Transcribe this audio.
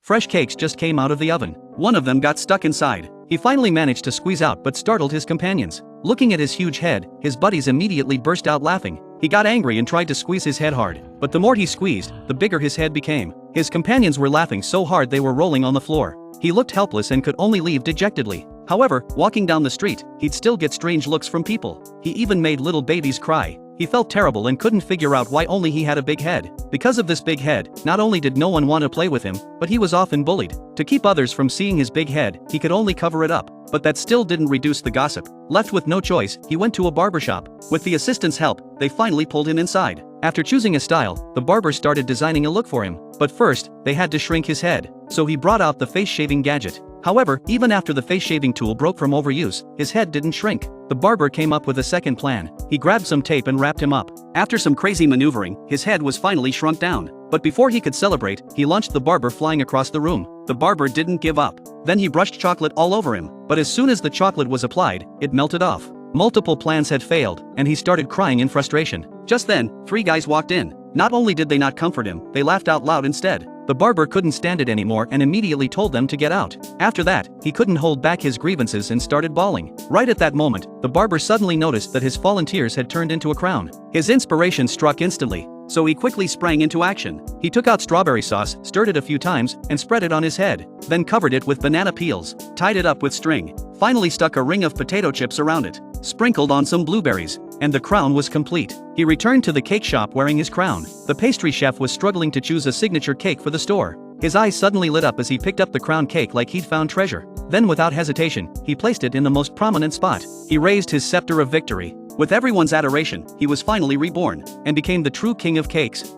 Fresh cakes just came out of the oven. One of them got stuck inside. He finally managed to squeeze out but startled his companions. Looking at his huge head, his buddies immediately burst out laughing. He got angry and tried to squeeze his head hard, but the more he squeezed, the bigger his head became. His companions were laughing so hard they were rolling on the floor. He looked helpless and could only leave dejectedly. However, walking down the street, he'd still get strange looks from people. He even made little babies cry. He felt terrible and couldn't figure out why only he had a big head. Because of this big head, not only did no one want to play with him, but he was often bullied. To keep others from seeing his big head, he could only cover it up. But that still didn't reduce the gossip. Left with no choice, he went to a barbershop. With the assistant's help, they finally pulled him inside. After choosing a style, the barber started designing a look for him. But first, they had to shrink his head. So he brought out the face-shaving gadget. However, even after the face-shaving tool broke from overuse, his head didn't shrink. The barber came up with a second plan. He grabbed some tape and wrapped him up. After some crazy maneuvering, his head was finally shrunk down. But before he could celebrate, he launched the barber flying across the room. The barber didn't give up. Then he brushed chocolate all over him. But as soon as the chocolate was applied, it melted off. Multiple plans had failed, and he started crying in frustration. Just then, 3 guys walked in. Not only did they not comfort him, they laughed out loud instead. The barber couldn't stand it anymore and immediately told them to get out. After that, he couldn't hold back his grievances and started bawling. Right at that moment, the barber suddenly noticed that his fallen tears had turned into a crown. His inspiration struck instantly, so he quickly sprang into action. He took out strawberry sauce, stirred it a few times, and spread it on his head. Then covered it with banana peels, tied it up with string, finally stuck a ring of potato chips around it, sprinkled on some blueberries, and the crown was complete. He returned to the cake shop wearing his crown. The pastry chef was struggling to choose a signature cake for the store. His eyes suddenly lit up as he picked up the crown cake like he'd found treasure. Then without hesitation, he placed it in the most prominent spot. He raised his scepter of victory. With everyone's adoration, he was finally reborn, and became the true king of cakes.